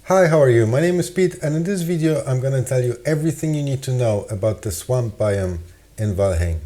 Hi, how are you? My name is Pete, and in this video I'm gonna tell you everything you need to know about the swamp biome in Valheim.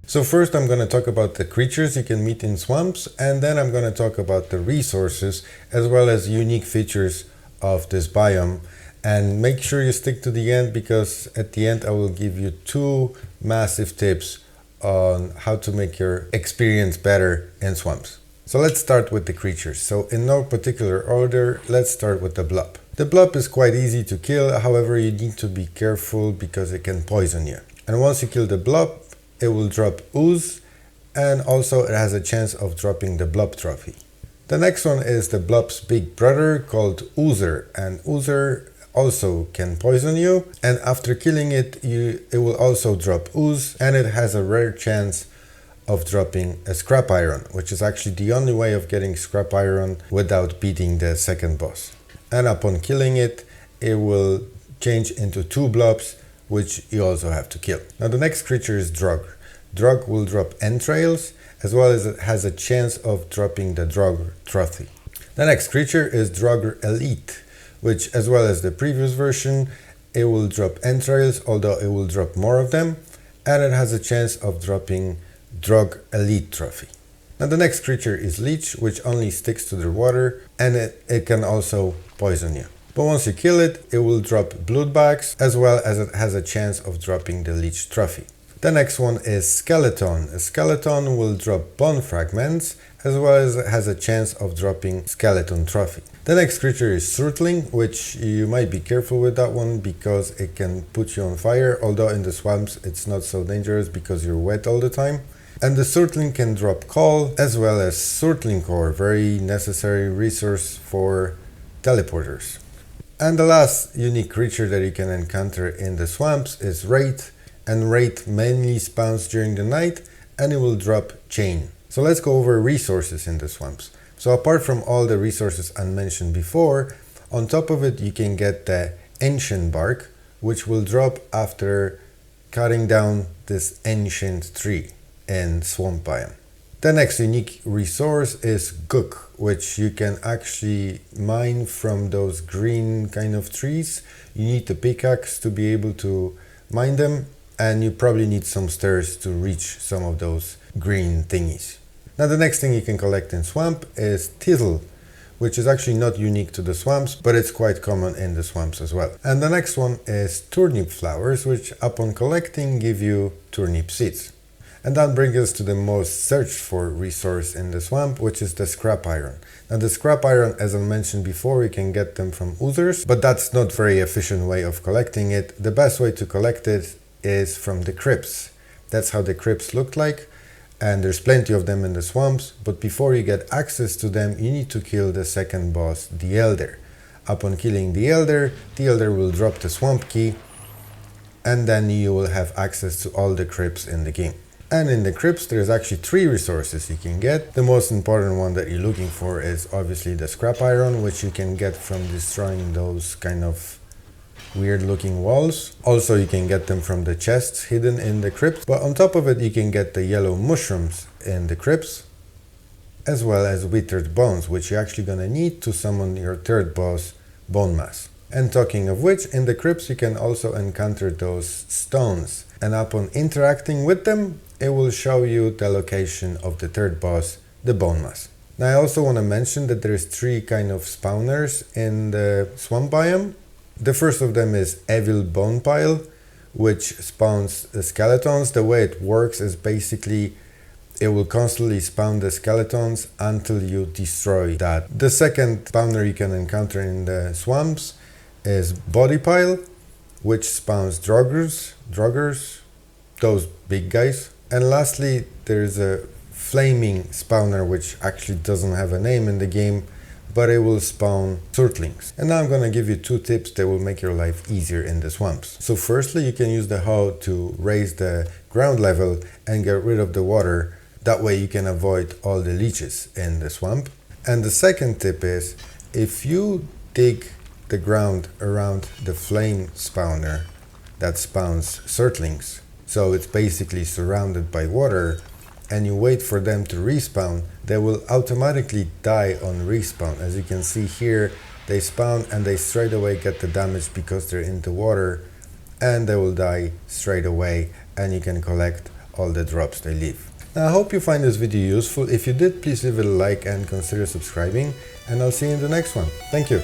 So first I'm gonna talk about the creatures you can meet in swamps, and then I'm gonna talk about the resources as well as unique features of this biome. And make sure you stick to the end, because at the end I will give you two massive tips on how to make your experience better in swamps. So let's start with the creatures. So in no particular order, let's start with the Blop. The Blop is quite easy to kill, however you need to be careful because it can poison you. And once you kill the Blop, it will drop ooze, and also it has a chance of dropping the Blop trophy. The next one is the Blop's big brother called Oozer, and Oozer also can poison you, and after killing it, it will also drop ooze, and it has a rare chance of dropping a scrap iron, which is actually the only way of getting scrap iron without beating the second boss. And upon killing it, it will change into two blobs, which you also have to kill. Now the next creature is Draugr. Draugr will drop entrails, as well as it has a chance of dropping the Draugr trophy. The next creature is Draugr Elite, which, as well as the previous version, it will drop entrails, although it will drop more of them, and it has a chance of dropping Draugr Elite trophy. Now the next creature is Leech, which only sticks to the water, and it can also poison you. But once you kill it, it will drop Bloodbags, as well as it has a chance of dropping the Leech trophy. The next one is Skeleton. A Skeleton will drop bone fragments, as well as it has a chance of dropping Skeleton trophy. The next creature is Surtling, which you might be careful with that one because it can put you on fire, although in the swamps it's not so dangerous because you're wet all the time. And the Surtling can drop coal, as well as Surtling Core, very necessary resource for teleporters. And the last unique creature that you can encounter in the swamps is Wraith, and Wraith mainly spawns during the night, and it will drop chain. So let's go over resources in the swamps. So apart from all the resources I mentioned before, on top of it you can get the ancient bark, which will drop after cutting down this ancient tree in swamp biome. The next unique resource is Gook, which you can actually mine from those green kind of trees. You need the pickaxe to be able to mine them, and you probably need some stairs to reach some of those green thingies. Now the next thing you can collect in swamp is Thistle, which is actually not unique to the swamps, but it's quite common in the swamps as well. And the next one is Turnip flowers, which upon collecting give you turnip seeds. And that brings us to the most searched for resource in the swamp, which is the scrap iron. Now the scrap iron, as I mentioned before, you can get them from oozers, but that's not very efficient way of collecting it. The best way to collect it is from the crypts. That's how the crypts look like, and there's plenty of them in the swamps, but before you get access to them, you need to kill the second boss, the Elder. Upon killing the Elder will drop the swamp key, and then you will have access to all the crypts in the game. And in the crypts, there's actually three resources you can get. The most important one that you're looking for is obviously the scrap iron, which you can get from destroying those kind of weird looking walls. Also, you can get them from the chests hidden in the crypt. But on top of it, you can get the yellow mushrooms in the crypts, as well as withered bones, which you're actually gonna need to summon your third boss, Bone Mass. And talking of which, in the crypts you can also encounter those stones, and upon interacting with them, it will show you the location of the third boss, the Bone Mass. Now I also want to mention that there's three kind of spawners in the swamp biome. The first of them is Evil Bone Pile, which spawns the skeletons. The way it works is basically it will constantly spawn the skeletons until you destroy that. The second spawner you can encounter in the swamps is Body Pile, which spawns Draugrs, those big guys. And lastly, there's a flaming spawner, which actually doesn't have a name in the game, but it will spawn Surtlings. And now I'm gonna give you two tips that will make your life easier in the swamps. So firstly, you can use the hoe to raise the ground level and get rid of the water. That way you can avoid all the leeches in the swamp. And the second tip is, if you dig the ground around the flame spawner that spawns Surtlings, so it's basically surrounded by water, and you wait for them to respawn, they will automatically die on respawn. As you can see here, they spawn and they straight away get the damage because they're in the water, and they will die straight away, and you can collect all the drops they leave. Now, I hope you find this video useful. If you did, please leave it a like and consider subscribing, and I'll see you in the next one. Thank you.